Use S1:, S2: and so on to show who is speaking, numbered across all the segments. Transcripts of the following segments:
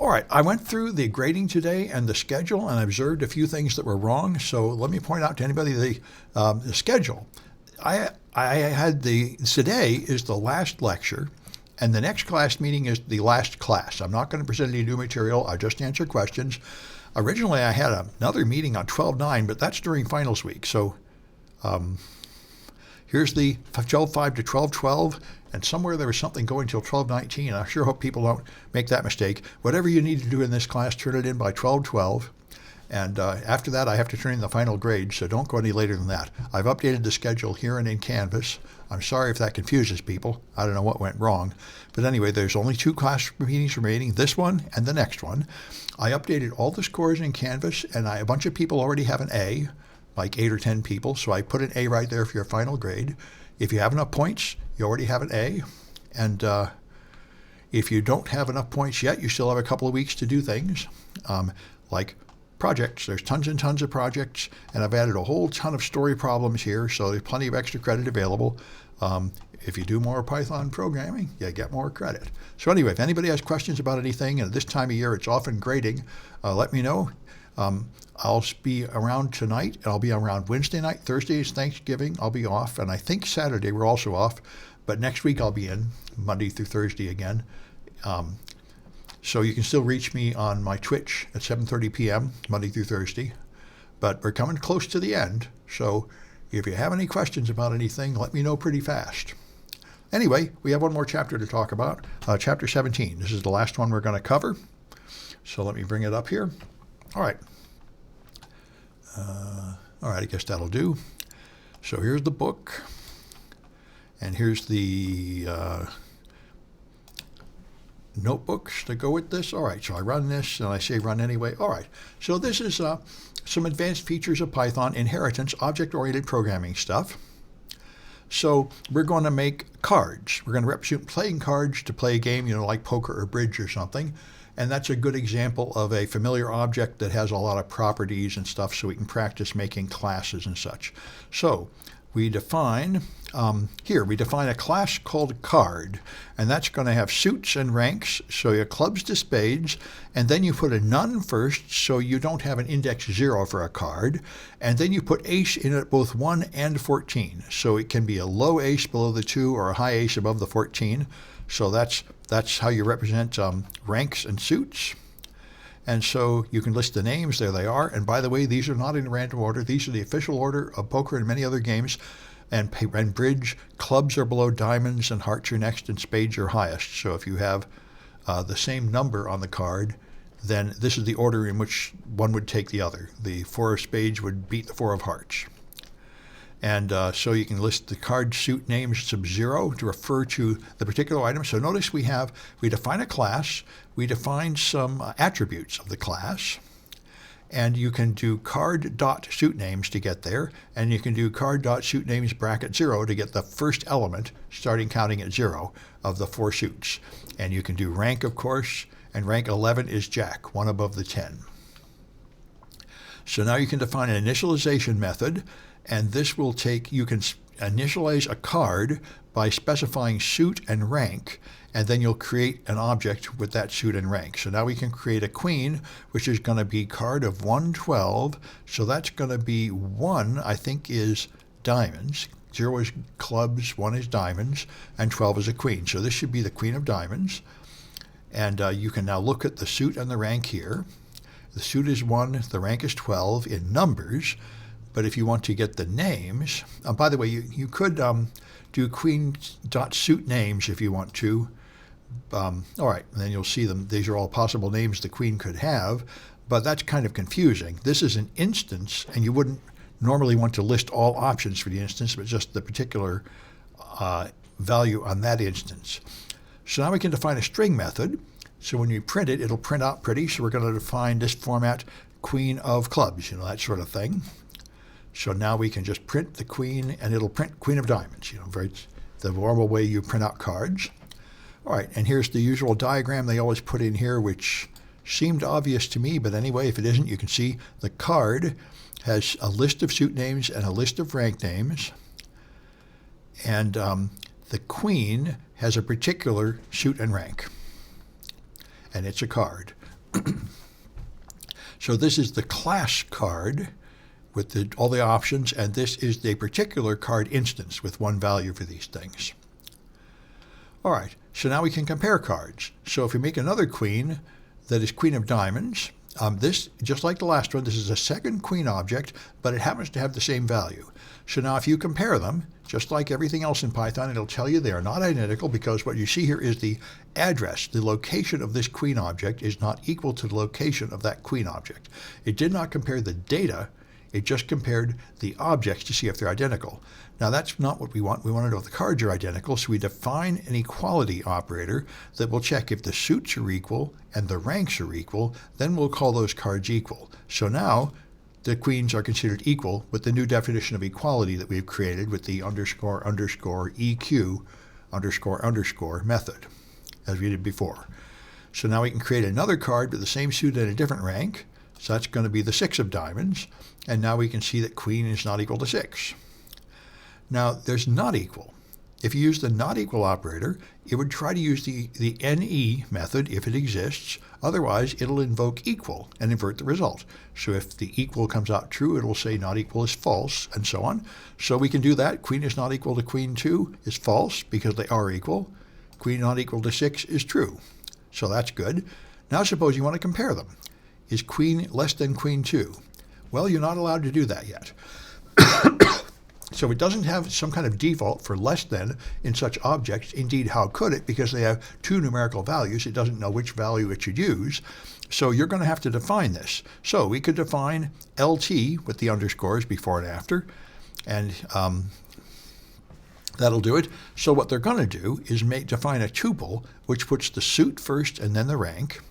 S1: All right, I went through the grading today and the schedule and I observed a few things that were wrong. So let me point out to anybody the schedule. I had today is the last lecture and the next class meeting is the last class. I'm not going to present any new material. I just answer questions. Originally, I had another meeting on 12/9, but that's during finals week. So here's the 12/5 to 12/12, and somewhere there was something going till 12/19. I sure hope people don't make that mistake. Whatever you need to do in this class, turn it in by 12/12. And after that, I have to turn in the final grade, so don't go any later than that. I've updated the schedule here and in Canvas. I'm sorry if that confuses people. I don't know what went wrong. But anyway, there's only 2 class meetings remaining, this one and the next one. I updated all the scores in Canvas, and a bunch of people already have an A, like 8 or 10 people, so I put an A right there for your final grade. If you have enough points, you already have an A. And if you don't have enough points yet, you still have a couple of weeks to do things, like projects. There's tons and tons of projects, and I've added a whole ton of story problems here, so there's plenty of extra credit available. If you do more Python programming, you get more credit. So anyway, if anybody has questions about anything, and this time of year it's often grading, let me know. I'll be around tonight, and I'll be around Wednesday night. Thursday is Thanksgiving. I'll be off, and I think Saturday we're also off, but next week I'll be in, Monday through Thursday again. So you can still reach me on my Twitch at 7:30 p.m., Monday through Thursday. But we're coming close to the end, so if you have any questions about anything, let me know pretty fast. Anyway, we have one more chapter to talk about, Chapter 17. This is the last one we're going to cover. So let me bring it up here. All right. I guess that'll do. So here's the book, and here's the notebooks to go with this. All right, so I run this, and I say run anyway. All right, so this is some advanced features of Python, inheritance, object-oriented programming stuff. So we're going to make cards. We're going to represent playing cards to play a game, like poker or bridge or something. And that's a good example of a familiar object that has a lot of properties and stuff, so we can practice making classes and such. So we define, we define a class called card, and that's going to have suits and ranks, so your clubs to spades, and then you put a none first, so you don't have an index 0 for a card, and then you put ace in at both 1 and 14, so it can be a low ace below the 2 or a high ace above the 14, so that's how you represent ranks and suits. And so you can list the names. There they are. And by the way, these are not in random order. These are the official order of poker and many other games. And bridge, clubs are below diamonds, and hearts are next, and spades are highest. So if you have the same number on the card, then this is the order in which one would take the other. The 4 of spades would beat the 4 of hearts. And so you can list the card suit names sub-0 to refer to the particular item. So notice we define a class, we define some attributes of the class, and you can do card.suit names to get there, and you can do card.suit names bracket 0 to get the first element, starting counting at 0 of the 4 suits. And you can do rank, of course, and rank 11 is Jack, 1 above the 10. So now you can define an initialization method, and this will you can initialize a card by specifying suit and rank, and then you'll create an object with that suit and rank. So now we can create a queen, which is going to be card of 112. So that's going to be 1, I think, is diamonds. 0 is clubs, 1 is diamonds, and 12 is a queen. So this should be the queen of diamonds. And you can now look at the suit and the rank here. The suit is 1, the rank is 12 in numbers. But if you want to get the names, by the way, you could do queen.suit names if you want to. All right, and then you'll see them. These are all possible names the queen could have, but that's kind of confusing. This is an instance, and you wouldn't normally want to list all options for the instance, but just the particular value on that instance. So now we can define a string method. So when you print it, it'll print out pretty. So we're going to define this format, queen of clubs, that sort of thing. So now we can just print the queen, and it'll print queen of diamonds, the normal way you print out cards. All right, and here's the usual diagram they always put in here, which seemed obvious to me, but anyway, if it isn't, you can see the card has a list of suit names and a list of rank names, and the queen has a particular suit and rank, and it's a card. So this is the class card with all the options, and this is the particular card instance with one value for these things. All right, so now we can compare cards. So if we make another queen that is queen of diamonds, this, just like the last one, this is a second queen object, but it happens to have the same value. So now if you compare them, just like everything else in Python, it'll tell you they are not identical, because what you see here is the address, the location of this queen object is not equal to the location of that queen object. It did not compare the data, it just compared the objects to see if they're identical. Now that's not what we want. We want to know if the cards are identical, so we define an equality operator that will check if the suits are equal and the ranks are equal, then we'll call those cards equal. So now the queens are considered equal with the new definition of equality that we've created with the underscore underscore EQ underscore underscore method, as we did before. So now we can create another card with the same suit and a different rank. So that's going to be the 6 of diamonds. And now we can see that queen is not equal to 6. Now there's not equal. If you use the not equal operator, it would try to use the NE method if it exists. Otherwise, it'll invoke equal and invert the result. So if the equal comes out true, it will say not equal is false, and so on. So we can do that. Queen is not equal to queen 2 is false because they are equal. Queen not equal to 6 is true. So that's good. Now suppose you want to compare them. Is queen less than queen 2? Well, you're not allowed to do that yet. So it doesn't have some kind of default for less than in such objects. Indeed, how could it? Because they have two numerical values. It doesn't know which value it should use. So you're going to have to define this. So we could define LT with the underscores before and after, and that'll do it. So what they're going to do is define a tuple, which puts the suit first and then the rank.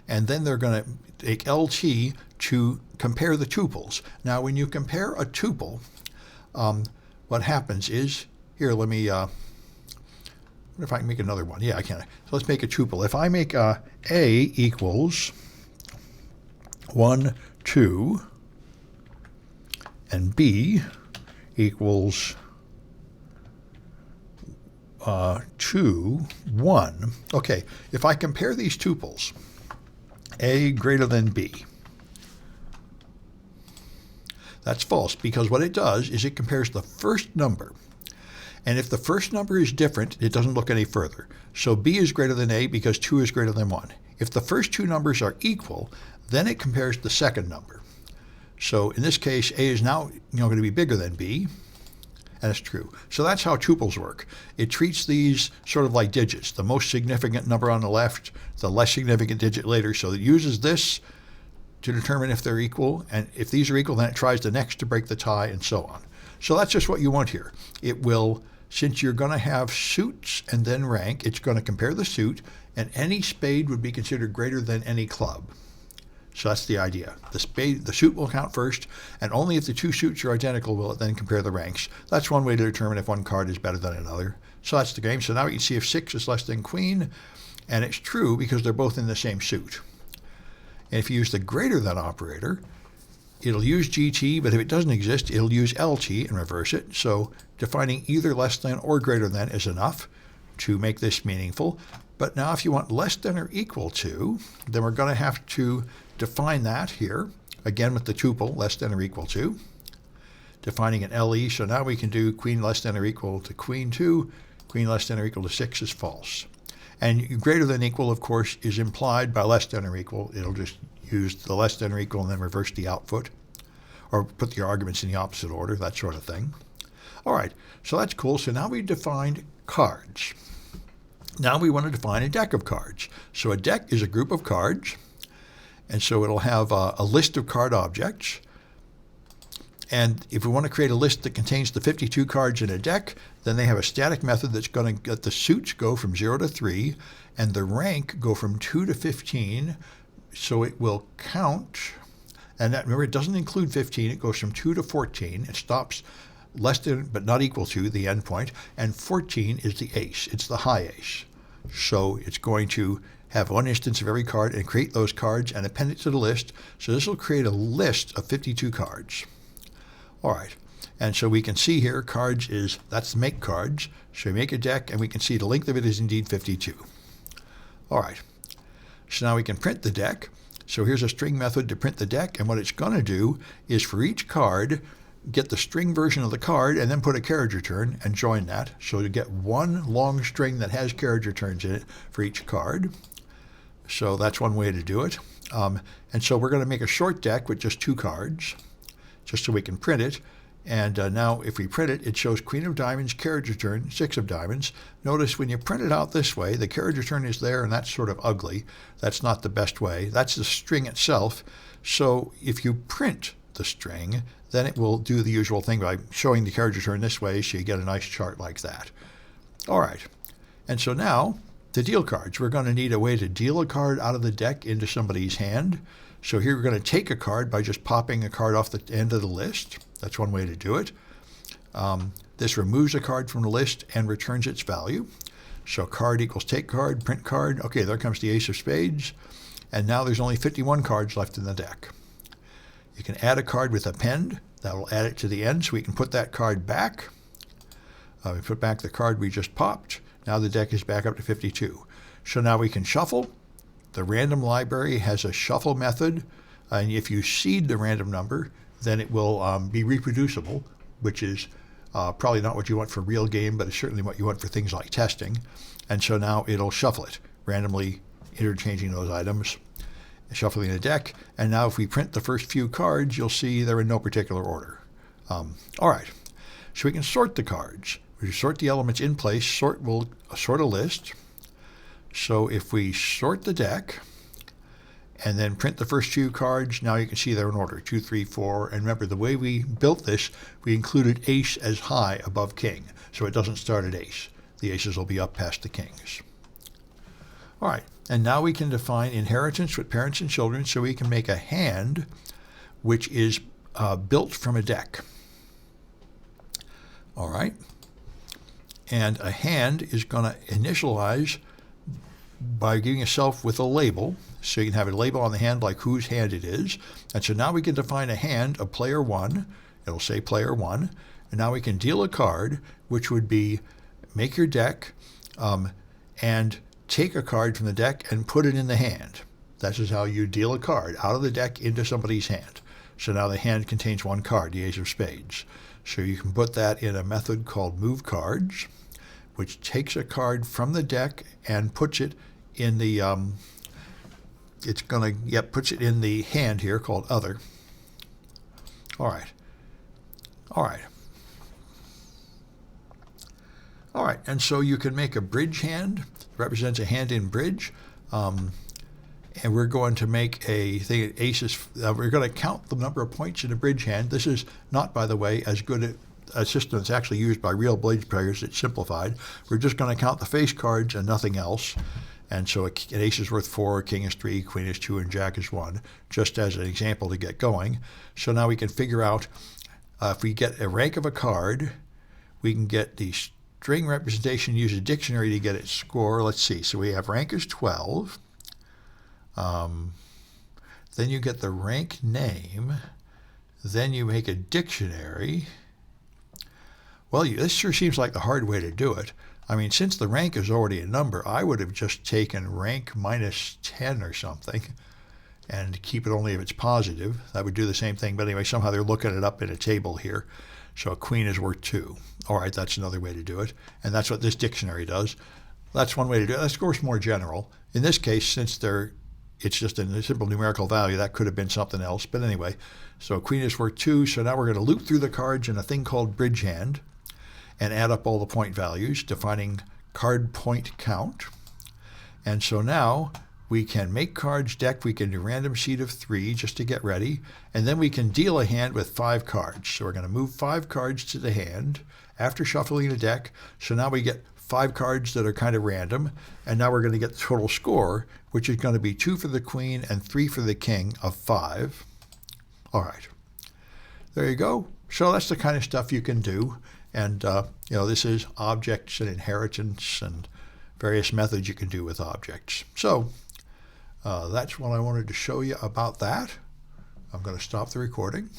S1: And then they're going to take LT to compare the tuples. Now, when you compare a tuple, what happens is, here, let me, what if I can make another one? Yeah, I can. So let's make a tuple. If I make A equals 1, 2, and B equals 2, 1. Okay, if I compare these tuples, A greater than B, that's false, because what it does is it compares the first number. And if the first number is different, it doesn't look any further. So B is greater than A because 2 is greater than 1. If the first two numbers are equal, then it compares the second number. So in this case, A is now going to be bigger than B, and it's true. So that's how tuples work. It treats these sort of like digits. The most significant number on the left, the less significant digit later. So it uses this to determine if they're equal, and if these are equal, then it tries the next to break the tie, and so on. So that's just what you want here. It will, since you're going to have suits and then rank, it's going to compare the suit, and any spade would be considered greater than any club. So that's the idea. The suit will count first, and only if the two suits are identical will it then compare the ranks. That's one way to determine if one card is better than another. So that's the game. So now we can see if 6 is less than queen, and it's true because they're both in the same suit. And if you use the greater than operator, it'll use GT, but if it doesn't exist, it'll use LT and reverse it. So defining either less than or greater than is enough to make this meaningful. But now if you want less than or equal to, then we're going to have to define that here, again with the tuple, less than or equal to, defining an LE. So now we can do queen less than or equal to queen 2, queen less than or equal to 6 is false. And greater than equal, of course, is implied by less than or equal. It'll just use the less than or equal and then reverse the output, or put the arguments in the opposite order, that sort of thing. All right, so that's cool. So now we've defined cards. Now we want to define a deck of cards. So a deck is a group of cards, and so it'll have a list of card objects. And if we want to create a list that contains the 52 cards in a deck, then they have a static method that's going to let the suits go from 0 to 3 and the rank go from 2 to 15. So it will count, and that, remember, it doesn't include 15. It goes from 2 to 14. It stops less than but not equal to the endpoint, and 14 is the ace. It's the high ace. So it's going to have one instance of every card and create those cards and append it to the list. So this will create a list of 52 cards. All right, and so we can see here cards that's make cards. So we make a deck and we can see the length of it is indeed 52. All right, so now we can print the deck. So here's a string method to print the deck, and what it's going to do is for each card, get the string version of the card and then put a carriage return and join that. So to get one long string that has carriage returns in it for each card. So that's one way to do it. And so we're going to make a short deck with just 2 cards, just so we can print it. And now if we print it, it shows Queen of Diamonds, carriage return, 6 of Diamonds. Notice when you print it out this way, the carriage return is there, and that's sort of ugly. That's not the best way. That's the string itself. So if you print the string, then it will do the usual thing by showing the carriage return this way, so you get a nice chart like that. All right. And so now, to deal cards, we're going to need a way to deal a card out of the deck into somebody's hand. So here we're going to take a card by just popping a card off the end of the list. That's one way to do it. This removes a card from the list and returns its value. So card equals take card, print card. Okay, there comes the ace of spades. And now there's only 51 cards left in the deck. You can add a card with append. That will add it to the end, so we can put that card back. We put back the card we just popped. Now the deck is back up to 52. So now we can shuffle. The random library has a shuffle method, and if you seed the random number, then it will be reproducible, which is probably not what you want for real game, but it's certainly what you want for things like testing. And so now it'll shuffle it, randomly interchanging those items, shuffling the deck. And now if we print the first few cards, you'll see they're in no particular order. All right, so we can sort the cards. We sort the elements in place. Sort will sort a list. So if we sort the deck and then print the first few cards, now you can see they're in order, 2, 3, 4. And remember, the way we built this, we included ace as high above king, so it doesn't start at ace. The aces will be up past the kings. All right, and now we can define inheritance with parents and children, so we can make a hand which is built from a deck. All right, and a hand is going to initialize by giving itself with a label. So you can have a label on the hand like whose hand it is. And so now we can define a hand of player 1. It'll say player 1. And now we can deal a card, which would be make your deck and take a card from the deck and put it in the hand. That is how you deal a card out of the deck into somebody's hand. So now the hand contains 1 card, the ace of spades. So you can put that in a method called move cards, which takes a card from the deck and puts it in the puts it in the hand here called other. All right. And so you can make a bridge hand. Represents a hand in bridge. And we're going to make a thing at aces. We're going to count the number of points in a bridge hand. This is not, by the way, as good a system that's actually used by real bridge players. It's simplified. We're just going to count the face cards and nothing else. And so an ace is worth 4, king is 3, queen is 2, and jack is 1, just as an example to get going. So now we can figure out if we get a rank of a card, we can get the string representation, use a dictionary to get its score. Let's see. So we have rank is 12. Then you get the rank name. Then you make a dictionary. Well, this sure seems like the hard way to do it. I mean, since the rank is already a number, I would have just taken rank minus 10 or something and keep it only if it's positive. That would do the same thing. But anyway, somehow they're looking it up in a table here. So a queen is worth 2. All right, that's another way to do it. And that's what this dictionary does. That's one way to do it. That's, of course, more general. In this case, since it's just a simple numerical value, that could have been something else. But anyway, so queen is worth 2. So now we're going to loop through the cards in a thing called bridge hand and add up all the point values, defining card point count. And so now we can make cards deck. We can do random seed of 3 just to get ready. And then we can deal a hand with 5 cards. So we're going to move 5 cards to the hand after shuffling the deck. So now we get 5 cards that are kind of random. And now we're going to get the total score, which is going to be 2 for the queen and 3 for the king of 5. All right. There you go. So that's the kind of stuff you can do. And, this is objects and inheritance and various methods you can do with objects. So that's what I wanted to show you about that. I'm going to stop the recording.